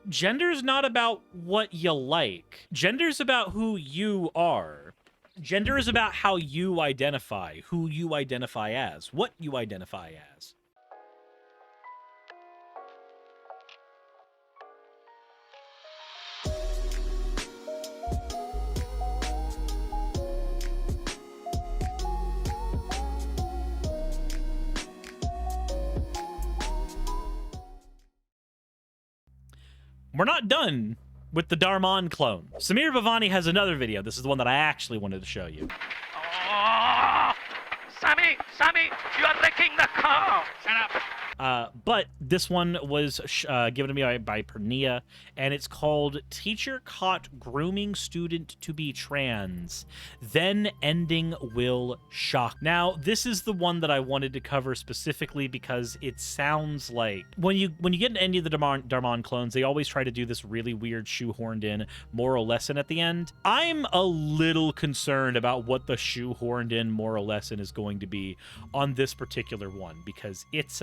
Gender's not about what you like. Gender's about who you are. Gender is about how you identify, who you identify as, what you identify as. We're not done with the Dhar Mann clone. Samir Bhavani has another video. This is the one that I actually wanted to show you. Oh, Sammy, you are wrecking the car. Shut up. But this one was given to me by Pernia, and it's called Teacher Caught Grooming Student to be Trans, Then Ending Will Shock. Now, this is the one that I wanted to cover specifically because it sounds like when you get into any of the Dhar Mann clones, they always try to do this really weird shoehorned in moral lesson at the end. I'm a little concerned about what the shoehorned in moral lesson is going to be on this particular one, because it's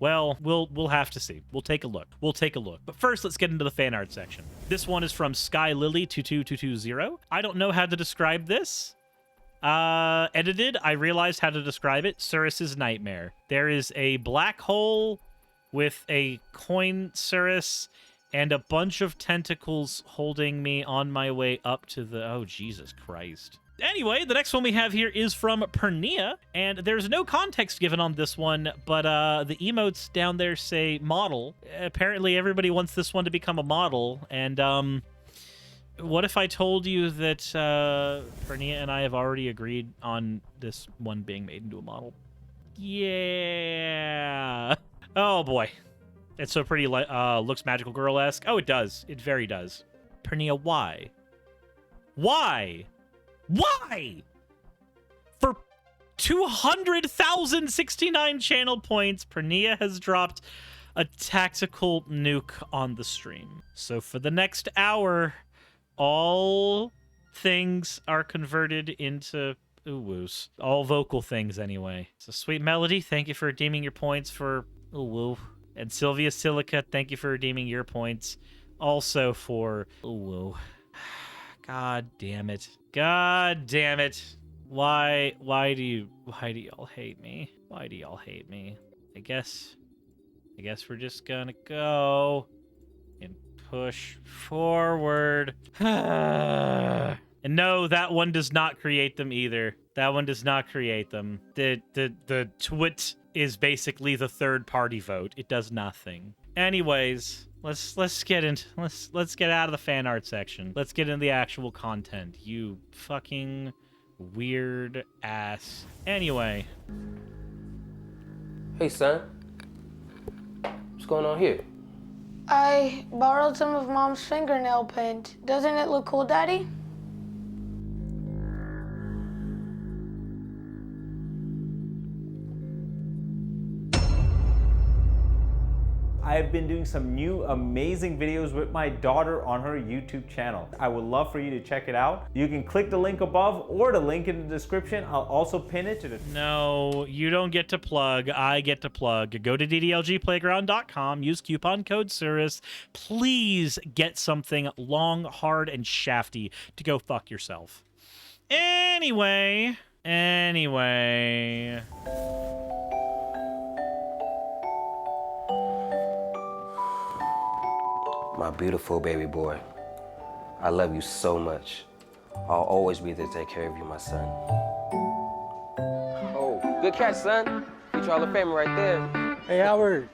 well, we'll have to see. We'll take a look. But first, let's get into the fan art section. This one is from SkyLily22220. I don't know how to describe this. Edited, I realized how to describe it. Suris's Nightmare. There is a black hole with a coin Suris and a bunch of tentacles holding me on my way up to the... Oh, Jesus Christ. Anyway, the next one we have here is from Pernia, and there's no context given on this one, but the emotes down there say model. Apparently everybody wants this one to become a model, and what if I told you that Pernia and I have already agreed on this one being made into a model? Yeah. Oh boy. It's so pretty, looks magical girl-esque. Oh, it does. It very does. Pernia, why? Why? Why? For 200,069 channel points, Pernia has dropped a tactical nuke on the stream. So for the next hour, all things are converted into ooh-woos. All vocal things, anyway. It's a sweet melody. Thank you for redeeming your points for ooh-woo. And Sylvia Silica, thank you for redeeming your points also for ooh-woo. God damn it. God damn it. Why do y'all hate me? Why do y'all hate me? I guess we're just gonna go and push forward. And no, that one does not create them either. That one does not create them. The twit is basically the third party vote. It does nothing. Anyways, let's get out of the fan art section. Let's get into the actual content. You fucking weird ass. Anyway. Hey, son. What's going on here? I borrowed some of Mom's fingernail paint. Doesn't it look cool, Daddy? I've been doing some new amazing videos with my daughter on her YouTube channel. I would love for you to check it out. You can click the link above or the link in the description. I'll also pin it to the... No, you don't get to plug. I get to plug. Go to ddlgplayground.com. Use coupon code Suris. Please get something long, hard, and shafty to go fuck yourself. Anyway. My beautiful baby boy, I love you so much. I'll always be there to take care of you, my son. Oh, good catch, son. Feature Hall of Fame right there. Hey, Albert.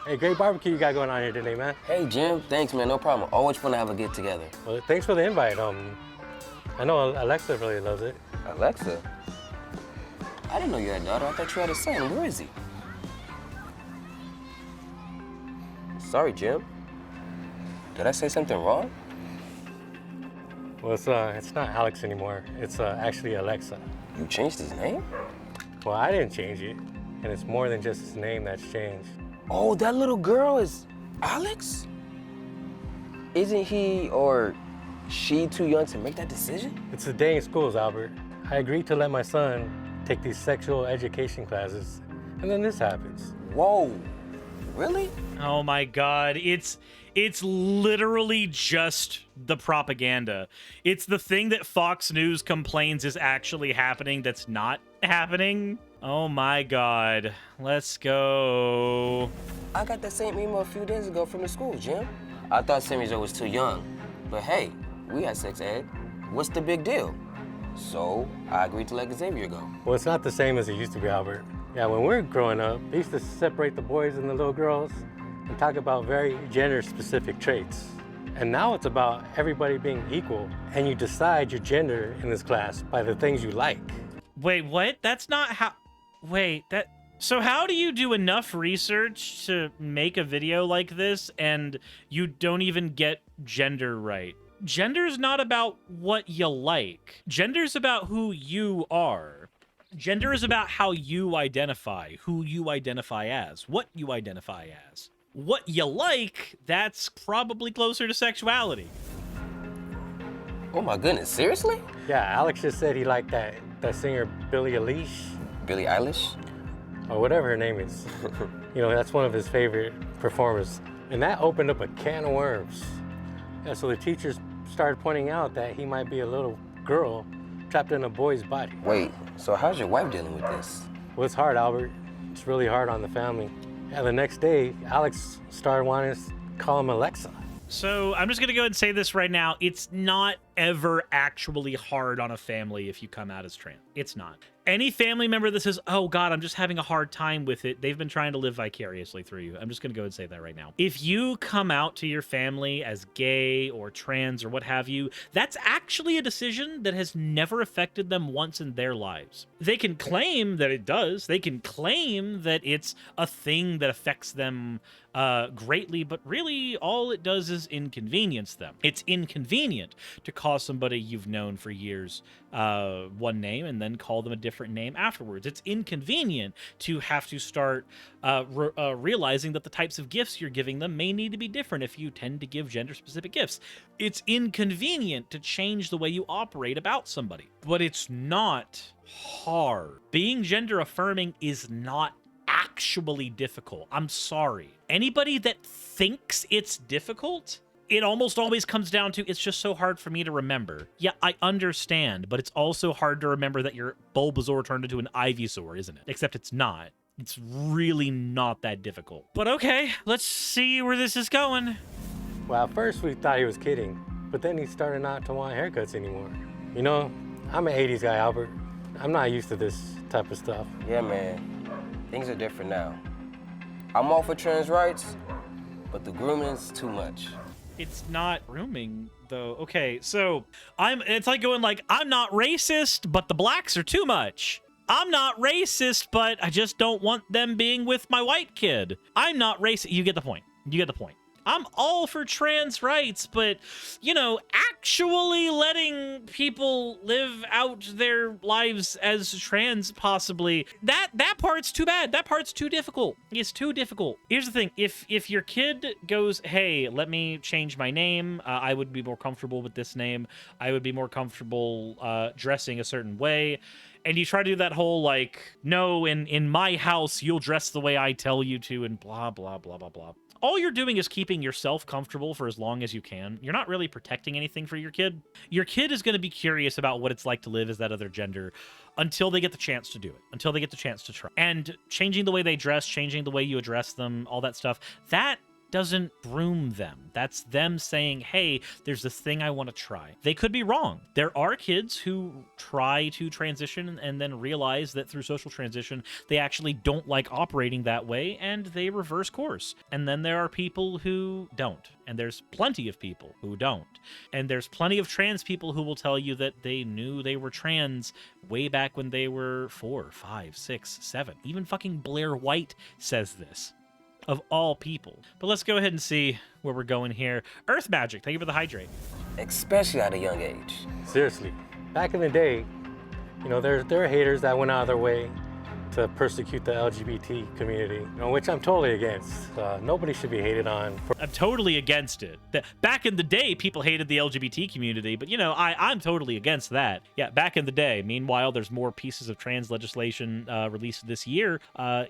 Hey, great barbecue you got going on here today, man. Hey, Jim. Thanks, man. No problem. Always fun to have a get together. Well, thanks for the invite. I know Alexa really loves it. Alexa? I didn't know you had a daughter. I thought you had a son. Where is he? Sorry, Jim. Did I say something wrong? Well, it's not Alex anymore. It's actually Alexa. You changed his name? Well, I didn't change it, and it's more than just his name that's changed. Oh, that little girl is Alex? Isn't he or she too young to make that decision? It's the day in schools, Albert. I agreed to let my son take these sexual education classes, and then this happens. Whoa, really? Oh my god, it's It's literally just the propaganda. It's the thing that Fox News complains is actually happening that's not happening. Oh my god. Let's go. I got that same email a few days ago from the school, Jim. I thought Sammy's was too young. But hey, we had sex ed. What's the big deal? So I agreed to let Xavier go. Well, it's not the same as it used to be, Albert. Yeah, when we were growing up, they used to separate the boys and the little girls and talk about very gender-specific traits. And now it's about everybody being equal, and you decide your gender in this class by the things you like. Wait, what? That's not how... Wait, that... So how do you do enough research to make a video like this and you don't even get gender right? Gender's not about what you like. Gender's about who you are. Gender is about how you identify, who you identify as, what you identify as. What you like, that's probably closer to sexuality. Oh my goodness, seriously? Yeah, Alex just said he liked that singer Billie Eilish, Billie Eilish? or whatever her name is. You know, that's one of his favorite performers. And that opened up a can of worms. Yeah, so the teachers started pointing out that he might be a little girl trapped in a boy's body. Wait, so how's your wife dealing with this? Well, it's hard, Albert. It's really hard on the family. Yeah, the next day, Alex started wanting us to call him Alexa. So I'm just going to go ahead and say this right now. It's not ever actually hard on a family if you come out as trans. It's not. Any family member that says, oh God, I'm just having a hard time with it, they've been trying to live vicariously through you. I'm just going to go and say that right now. If you come out to your family as gay or trans or what have you, that's actually a decision that has never affected them once in their lives. They can claim that it does. They can claim that it's a thing that affects them greatly, but really all it does is inconvenience them. It's inconvenient to call somebody you've known for years one name and then call them a different name afterwards. It's inconvenient to have to start realizing that the types of gifts you're giving them may need to be different if you tend to give gender-specific gifts. It's inconvenient to change the way you operate about somebody, but it's not hard. Being gender-affirming is not actually difficult. I'm sorry. Anybody that thinks it's difficult, it almost always comes down to, it's just so hard for me to remember. Yeah, I understand, but it's also hard to remember that your Bulbasaur turned into an Ivysaur, isn't it? Except it's not. It's really not that difficult. But okay, let's see where this is going. Well, at first we thought he was kidding, but then he started not to want haircuts anymore. You know, I'm an 80s guy, Albert. I'm not used to this type of stuff. Yeah, man. Things are different now. I'm all for trans rights, but the grooming's too much. It's not grooming, though. Okay, so it's like going like, I'm not racist, but the blacks are too much. I'm not racist, but I just don't want them being with my white kid. I'm not racist. You get the point. You get the point. I'm all for trans rights, but, you know, actually letting people live out their lives as trans, possibly, that part's too bad. That part's too difficult. It's too difficult. Here's the thing. If your kid goes, hey, let me change my name, I would be more comfortable with this name, I would be more comfortable dressing a certain way, and you try to do that whole, like, no, in my house, you'll dress the way I tell you to, and blah, blah, blah, blah, blah. All you're doing is keeping yourself comfortable for as long as you can. You're not really protecting anything for your kid. Your kid is going to be curious about what it's like to live as that other gender until they get the chance to do it, until they get the chance to try. And changing the way they dress, changing the way you address them, all that stuff, that doesn't groom them. That's them saying, hey, there's this thing I want to try. They could be wrong. There are kids who try to transition and then realize that through social transition, they actually don't like operating that way and they reverse course. And then there are people who don't. And there's plenty of people who don't. And there's plenty of trans people who will tell you that they knew they were trans way back when they were 4, 5, 6, 7. Even fucking Blair White says this. Of all people. But let's go ahead and see where we're going here. Earth Magic, thank you for the hydrate. Especially at a young age. Seriously, back in the day, you know, there are haters that went out of their way to persecute the LGBT community, you know, which I'm totally against. Nobody should be hated on. I'm totally against it. Back in the day, people hated the LGBT community, but, you know, I'm totally against that. Yeah, back in the day. Meanwhile, there's more pieces of trans legislation released this year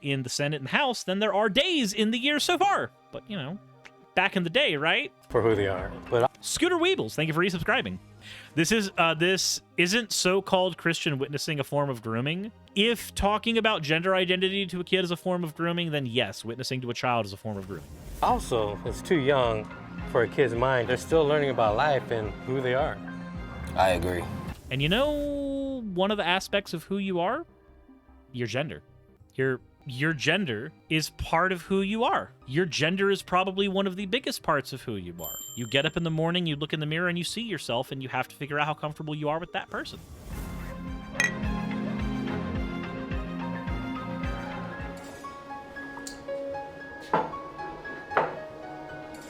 in the Senate and House than there are days in the year so far. But, you know, back in the day, right? For who they are. But Scooter Weebles, thank you for resubscribing. This isn't so-called Christian witnessing a form of grooming. If talking about gender identity to a kid is a form of grooming, then yes, witnessing to a child is a form of grooming. also, it's too young for a kid's mind. They're still learning about life and who they are. I agree. And you know, one of the aspects of who you are, your gender. Your gender is part of who you are. Your gender is probably one of the biggest parts of who you are. You get up in the morning, you look in the mirror, and you see yourself, and you have to figure out how comfortable you are with that person.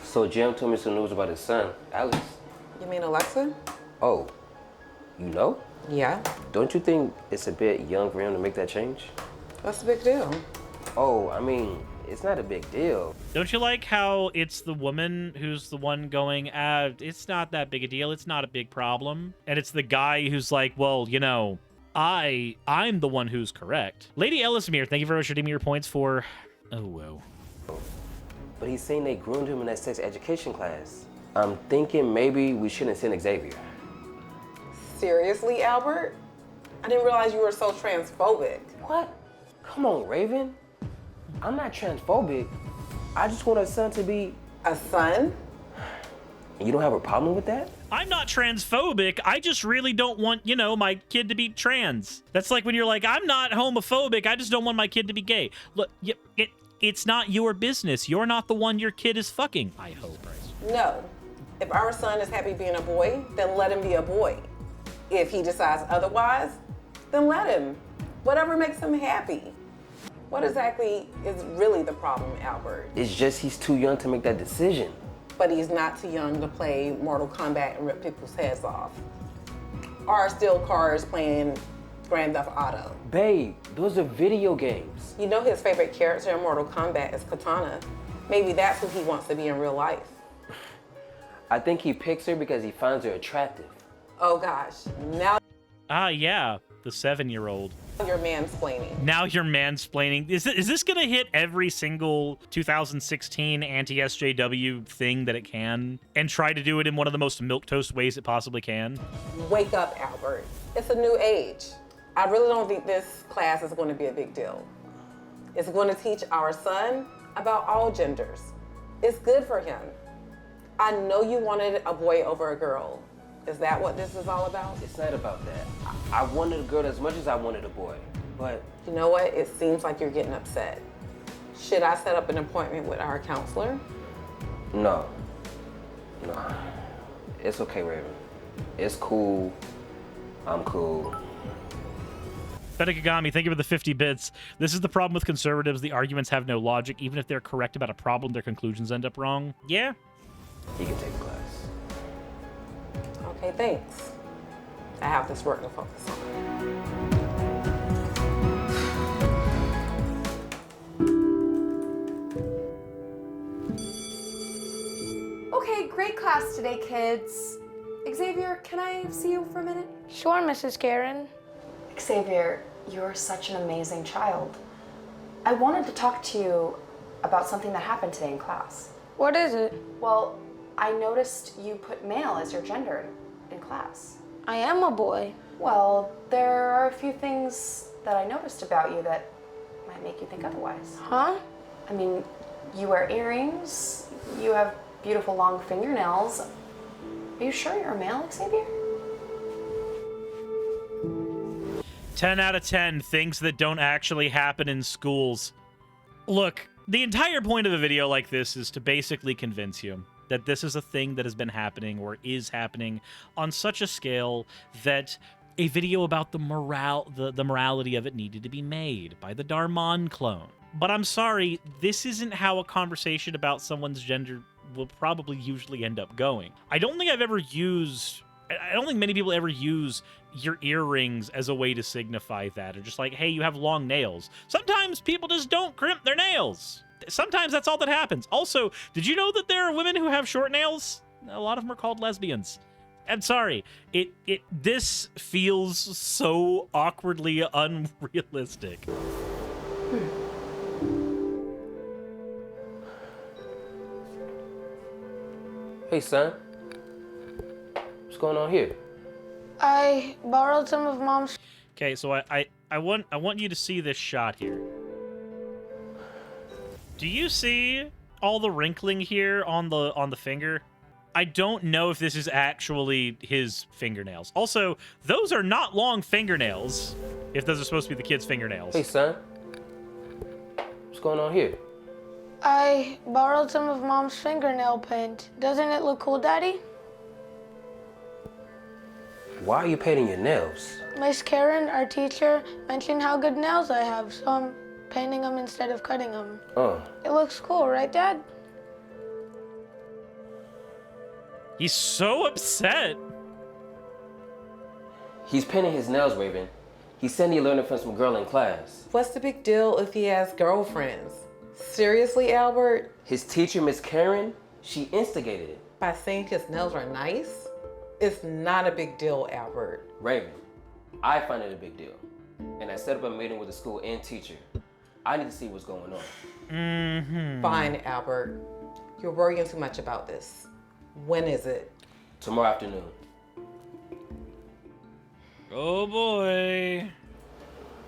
So Jim told me some news about his son, Alex. You mean Alexa? Oh, you know? Yeah. Don't you think it's a bit young for him to make that change? What's the big deal? Oh, I mean, it's not a big deal. Don't you like how it's the woman who's the one going, it's not that big a deal, it's not a big problem? And it's the guy who's like, well, you know, I'm the one who's correct. Lady Ellismere, thank you very much for redeeming your points for... Oh, whoa. But he's saying they groomed him in that sex education class. I'm thinking maybe we shouldn't send Xavier. Seriously, Albert? I didn't realize you were so transphobic. What? Come on, Raven. I'm not transphobic. I just want our son to be... A son? You don't have a problem with that? I'm not transphobic. I just really don't want, you know, my kid to be trans. That's like when you're like, I'm not homophobic. I just don't want my kid to be gay. Look, it's not your business. You're not the one your kid is fucking. I hope, right? No. If our son is happy being a boy, then let him be a boy. If he decides otherwise, then let him. Whatever makes him happy. What exactly is really the problem, Albert? It's just he's too young to make that decision. But he's not too young to play Mortal Kombat and rip people's heads off. Or steal cars playing Grand Theft Auto. Babe, those are video games. You know his favorite character in Mortal Kombat is Katana. Maybe that's who he wants to be in real life. I think he picks her because he finds her attractive. Oh gosh, now Yeah, the 7-year-old. you're mansplaining. Now you're mansplaining. Is this gonna hit every single 2016 anti-SJW thing that it can, and try to do it in one of the most milquetoast ways it possibly can? Wake up, Albert. It's a new age. I really don't think this class is going to be a big deal. It's going to teach our son about all genders. It's good for him. I know you wanted a boy over a girl. Is that what this is all about? It's not about that. I wanted a girl as much as I wanted a boy, but... You know what? It seems like you're getting upset. Should I set up an appointment with our counselor? No. It's okay, Raven. It's cool. I'm cool. Bedekagami, thank you for the 50 bits. This is the problem with conservatives. The arguments have no logic. Even if they're correct about a problem, their conclusions end up wrong. Yeah. He can take a class. Okay, thanks. I have this work to focus on. Okay, great class today, kids. Xavier, can I see you for a minute? Sure, Mrs. Karen. Xavier, you're such an amazing child. I wanted to talk to you about something that happened today in class. What is it? Well, I noticed you put male as your gender in class. I am a boy. Well, there are a few things that I noticed about you that might make you think otherwise. Huh? I mean, you wear earrings, you have beautiful long fingernails. Are you sure you're a male, Xavier? 10 out of 10 things that don't actually happen in schools. Look, the entire point of a video like this is to basically convince you that this is a thing that has been happening or is happening on such a scale that a video about the morality of it needed to be made by the Dhar Mann clone. But I'm sorry, this isn't how a conversation about someone's gender will probably usually end up going. I don't think many people ever use your earrings as a way to signify that, or just like, hey, you have long nails. Sometimes people just don't crimp their nails. Sometimes that's all that happens. Also, did you know that there are women who have short nails? A lot of them are called lesbians. I'm sorry, this feels so awkwardly unrealistic. Hey, son. What's going on here? I borrowed some of Mom's. Okay, so I want you to see this shot here. Do you see all the wrinkling here on the finger? I don't know if this is actually his fingernails. Also, those are not long fingernails, if those are supposed to be the kid's fingernails. Hey, son. What's going on here? I borrowed some of Mom's fingernail paint. Doesn't it look cool, Daddy? Why are you painting your nails? Miss Karen, our teacher, mentioned how good nails I have, so I'm painting them instead of cutting them. Oh. It looks cool, right, Dad? He's so upset. He's painting his nails, Raven. He said he learned it from some girl in class. What's the big deal if he has girlfriends? Seriously, Albert? His teacher, Miss Karen, she instigated it. By saying his nails are nice? It's not a big deal, Albert. Raven, I find it a big deal. And I set up a meeting with the school and teacher. I need to see what's going on. Fine, Albert. You're worrying too much about this. When is it? Tomorrow afternoon. Oh boy.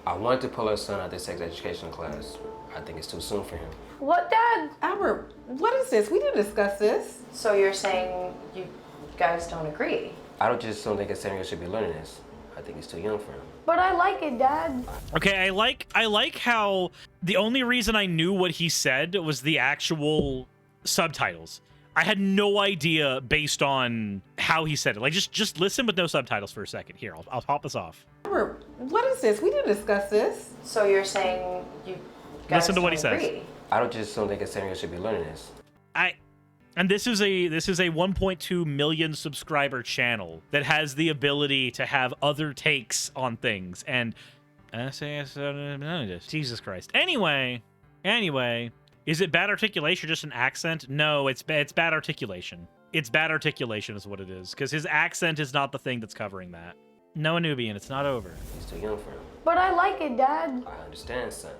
I wanted to pull our son out of this sex education class. I think it's too soon for him. What, Dad? Albert, what is this? We didn't discuss this. So you're saying you guys don't agree? I don't think a 7-year-old should be learning this. I think it's too young for him. But I like it, Dad. Okay, I like how the only reason I knew what he said was the actual subtitles. I had no idea based on how he said it. Like, just listen with no subtitles for a second. Here, I'll pop this off. Albert, what is this? We didn't discuss this. So you're saying you guys Listen to what don't he says. agree? I don't think a 7-year-old should be learning this. And this is a 1.2 million subscriber channel that has the ability to have other takes on things. And Jesus Christ. Anyway, is it bad articulation, just an accent? No, it's bad articulation. It's bad articulation is what it is, because his accent is not the thing that's covering that. No, Nubian, it's not over. He's too young for him. But I like it, Dad. I understand, son.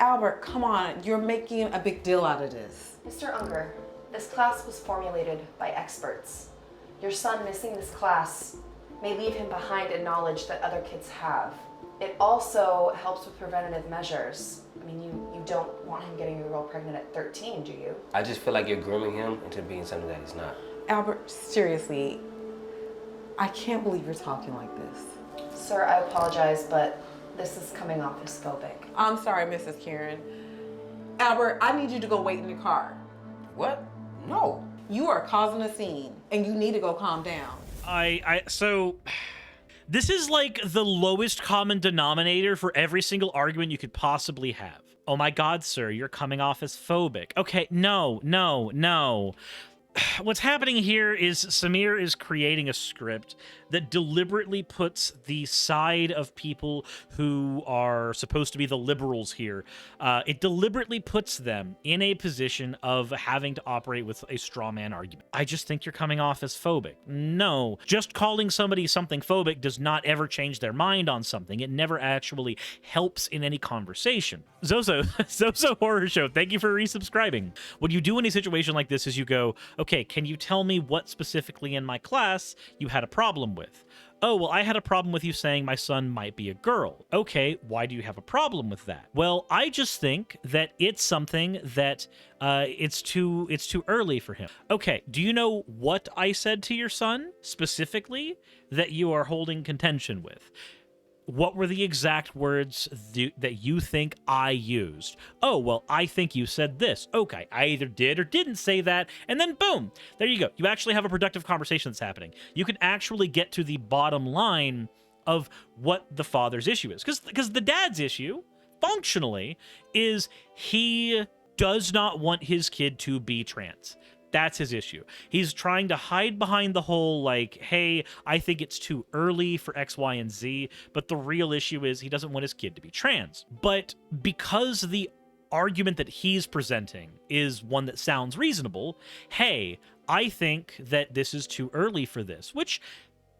Albert, come on. You're making a big deal out of this. Mr. Unger, this class was formulated by experts. Your son missing this class may leave him behind in knowledge that other kids have. It also helps with preventative measures. I mean, you don't want him getting a girl pregnant at 13, do you? I just feel like you're grooming him into being something that he's not. Albert, seriously, I can't believe you're talking like this. Sir, I apologize, but this is coming off as phobic. I'm sorry, Mrs. Karen. Albert, I need you to go wait in the car. What? No. You are causing a scene, and you need to go calm down. So this is like the lowest common denominator for every single argument you could possibly have. Oh my God, sir, you're coming off as phobic. Okay, no. What's happening here is Samir is creating a script that deliberately puts the side of people who are supposed to be the liberals here. It deliberately puts them in a position of having to operate with a straw man argument. I just think you're coming off as phobic. No, just calling somebody something phobic does not ever change their mind on something. It never actually helps in any conversation. Zozo Horror Show, thank you for resubscribing. What you do in a situation like this is you go, okay, can you tell me what specifically in my class you had a problem with? Oh, well, I had a problem with you saying my son might be a girl. Okay, why do you have a problem with that? Well, I just think that it's something that it's too early for him. Okay, do you know what I said to your son specifically that you are holding contention with? What were the exact words that you think I used? Oh, well, I think you said this. Okay, I either did or didn't say that, and then boom, there you go. You actually have a productive conversation that's happening. You can actually get to the bottom line of what the father's issue is. Because the dad's issue, functionally, is he does not want his kid to be trans. That's his issue. He's trying to hide behind the whole, like, hey, I think it's too early for X, Y, and Z, but the real issue is he doesn't want his kid to be trans. But because the argument that he's presenting is one that sounds reasonable, hey, I think that this is too early for this, which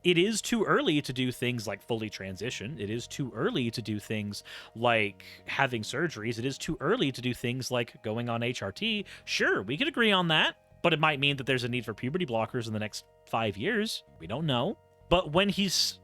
it is too early to do things like fully transition. It is too early to do things like having surgeries. It is too early to do things like going on HRT. Sure, we could agree on that. But it might mean that there's a need for puberty blockers in the next 5 years. We don't know. But when he's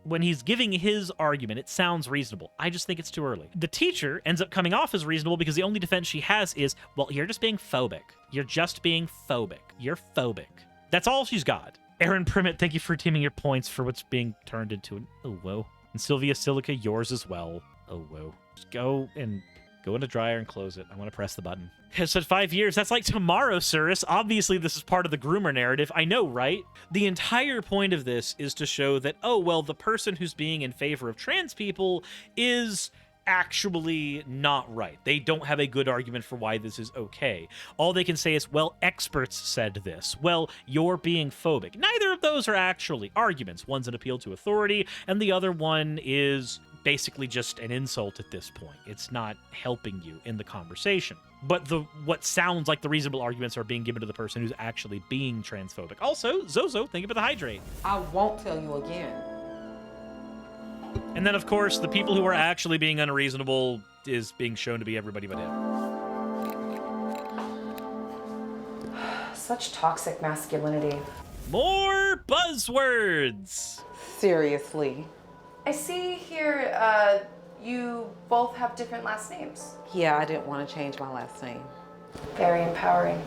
giving his argument, it sounds reasonable. I just think it's too early. The teacher ends up coming off as reasonable because the only defense she has is, well, you're just being phobic. You're just being phobic. You're phobic. That's all she's got. Aaron Primit, thank you for redeeming your points for what's being turned into an oh whoa. And Sylvia Silica, yours as well. Oh whoa. Just go in the dryer and close it. I want to press the button. It said 5 years. That's like tomorrow, Suris. Obviously, this is part of the groomer narrative. I know, right? The entire point of this is to show that, oh, well, the person who's being in favor of trans people is actually not right. They don't have a good argument for why this is okay. All they can say is, well, experts said this. Well, you're being phobic. Neither of those are actually arguments. One's an appeal to authority, and the other one is basically just an insult at this point. It's not helping you in the conversation. But what sounds like the reasonable arguments are being given to the person who's actually being transphobic. Also, Zozo, thank you for the hydrate. I won't tell you again. And then, of course, the people who are actually being unreasonable is being shown to be everybody but him. Such toxic masculinity. More buzzwords! Seriously. I see here you both have different last names. Yeah, I didn't want to change my last name. Very empowering.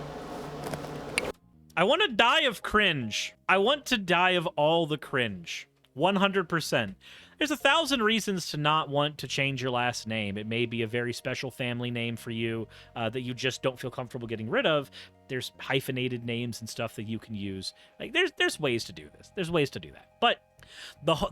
I want to die of cringe. I want to die of all the cringe. 100%. There's 1,000 reasons to not want to change your last name. It may be a very special family name for you that you just don't feel comfortable getting rid of. There's hyphenated names and stuff that you can use. Like there's ways to do this. There's ways to do that. But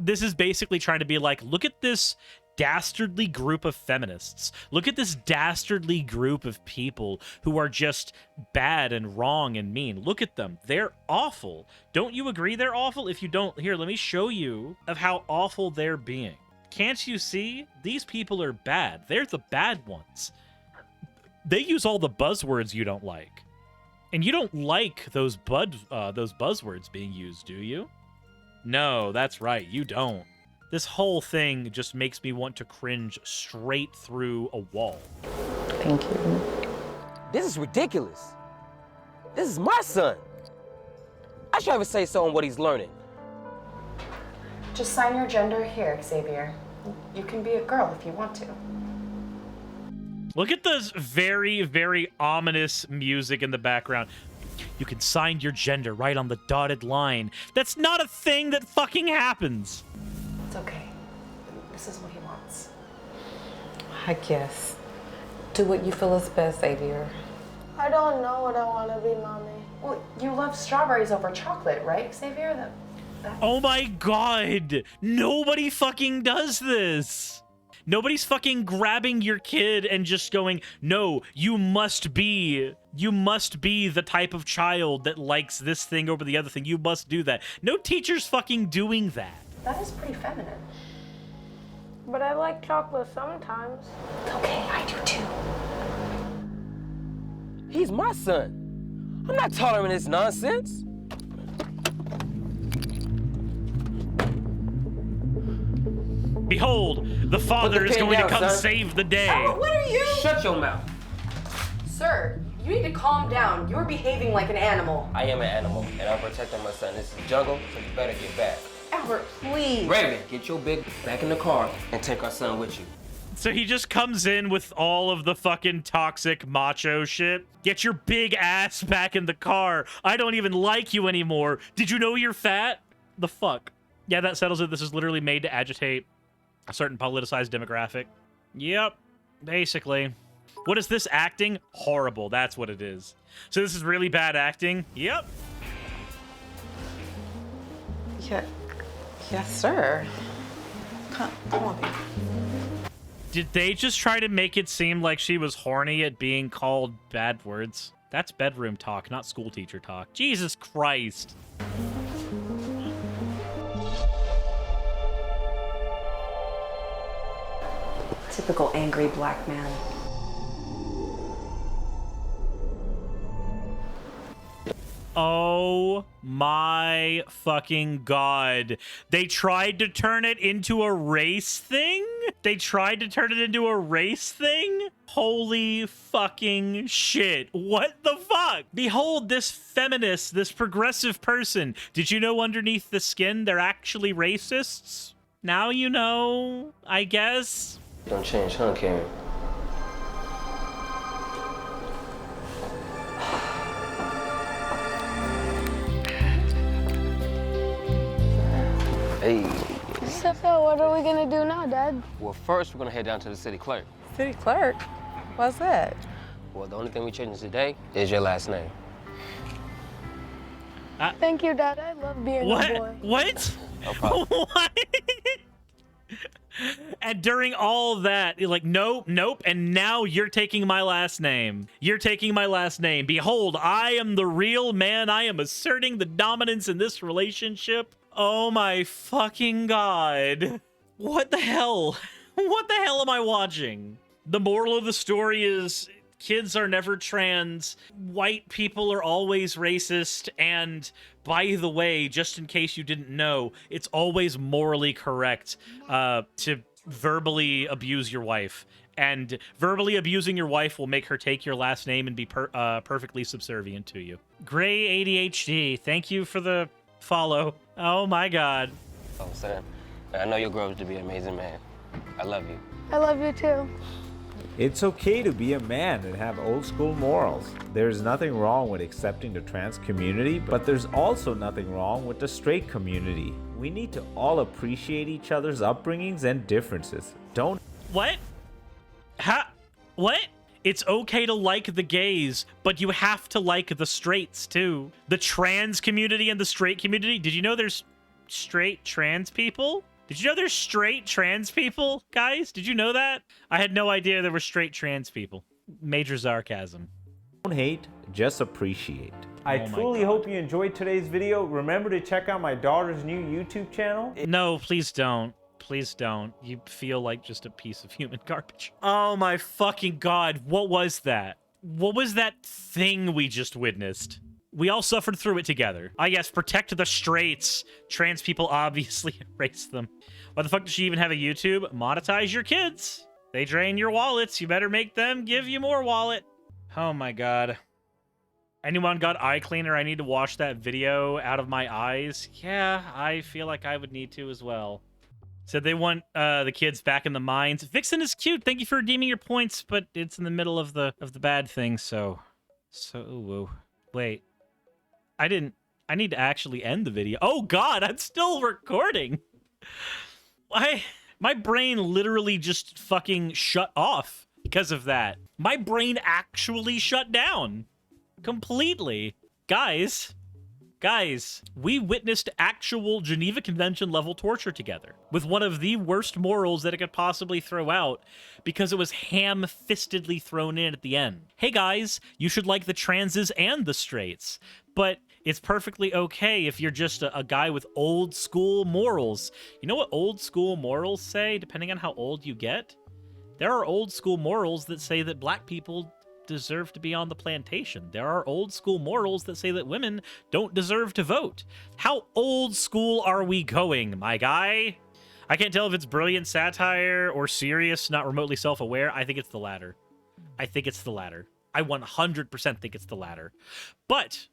this is basically trying to be like, look at this dastardly group of feminists. Look at this dastardly group of people who are just bad and wrong and mean. Look at them. They're awful. Don't you agree they're awful? If you don't, here, let me show you of how awful they're being. Can't you see? These people are bad. They're the bad ones. They use all the buzzwords you don't like. And you don't like those buzzwords being used, do you? No, that's right. You don't. This whole thing just makes me want to cringe straight through a wall. Thank you. This is ridiculous. This is my son. I should have a say so on what he's learning. Just sign your gender here, Xavier. You can be a girl if you want to. Look at this very, very ominous music in the background. You can sign your gender right on the dotted line. That's not a thing that fucking happens. It's okay. This is what he wants. I guess. Do what you feel is best, Xavier. I don't know what I want to be, Mommy. Well, you love strawberries over chocolate, right, Xavier? Oh my god! Nobody fucking does this! Nobody's fucking grabbing your kid and just going, no, you must be the type of child that likes this thing over the other thing. You must do that. No teacher's fucking doing that. That is pretty feminine. But I like chocolate sometimes. Okay, I do too. He's my son. I'm not tolerating this nonsense. Behold, the father is going to come save the day. What are you? Shut your mouth. Sir, you need to calm down. You're behaving like an animal. I am an animal, and I'm protecting my son. This is jungle, so you better get back. Albert, please. Raven, get your big back in the car and take our son with you. So he just comes in with all of the fucking toxic macho shit. Get your big ass back in the car. I don't even like you anymore. Did you know you're fat? The fuck? Yeah, that settles it. This is literally made to agitate a certain politicized demographic. Yep, basically. What is this acting? Horrible, that's what it is. So this is really bad acting? Yep. Yeah. Yes, sir. Come on, baby. Did they just try to make it seem like she was horny at being called bad words? That's bedroom talk, not school teacher talk. Jesus Christ. Typical angry black man. Oh my fucking god. They tried to turn it into a race thing? They tried to turn it into a race thing? Holy fucking shit. What the fuck? Behold this feminist, this progressive person. Did you know underneath the skin they're actually racists? Now you know, I guess. Don't change, huh, Karen? Hey. So what are we gonna do now, Dad? Well, first we're gonna head down to the city clerk. City clerk? What's that? Well, the only thing we changing today is your last name. Thank you, Dad. I love being a boy. What? No problem. What? And during all that, you're like, nope, nope, and now you're taking my last name. You're taking my last name. Behold, I am the real man. I am asserting the dominance in this relationship. Oh my fucking god. What the hell? What the hell am I watching? The moral of the story is kids are never trans, white people are always racist, and by the way, just in case you didn't know, it's always morally correct to verbally abuse your wife. And verbally abusing your wife will make her take your last name and be perfectly subservient to you. Gray ADHD, thank you for the follow. Oh my god. Oh, Sam, I know you'll grow up to be an amazing man. I love you. I love you too. It's okay to be a man and have old school morals. There's nothing wrong with accepting the trans community, but there's also nothing wrong with the straight community. We need to all appreciate each other's upbringings and differences. Don't. What? What? It's okay to like the gays, but you have to like the straights too. The trans community and the straight community. Did you know there's straight trans people? Did you know there's straight trans people, guys? Did you know that? I had no idea there were straight trans people. Major sarcasm. Don't hate, just appreciate. I Oh my truly God. hope you enjoyed today's video. Remember to check out my daughter's new YouTube channel. No, please don't. Please don't. You feel like just a piece of human garbage. Oh my fucking god. What was that? What was that thing we just witnessed? We all suffered through it together. Ah, yes, protect the straights. Trans people obviously erase them. Why the fuck does she even have a YouTube? Monetize your kids. They drain your wallets. You better make them give you more wallet. Oh my god. Anyone got eye cleaner? I need to wash that video out of my eyes. Yeah, I feel like I would need to as well. Said they want the kids back in the mines. Vixen is cute. Thank you for redeeming your points, but it's in the middle of the bad thing, so woo. Wait. I need to actually end the video. Oh god, I'm still recording. My brain literally just fucking shut off because of that. My brain actually shut down completely. Guys, we witnessed actual Geneva Convention level torture together with one of the worst morals that it could possibly throw out because it was ham-fistedly thrown in at the end. Hey guys, you should like the transes and the straights, but it's perfectly okay if you're just a guy with old school morals. You know what old school morals say, depending on how old you get? There are old school morals that say that black people deserve to be on the plantation. There are old school morals that say that women don't deserve to vote. How old school are we going, my guy? I can't tell if it's brilliant satire or serious, not remotely self-aware. I think it's the latter. I 100% think it's the latter. But,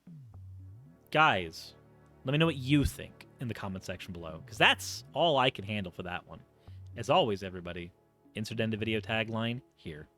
guys, let me know what you think in the comment section below, because that's all I can handle for that one. As always, everybody, insert end of video tagline here.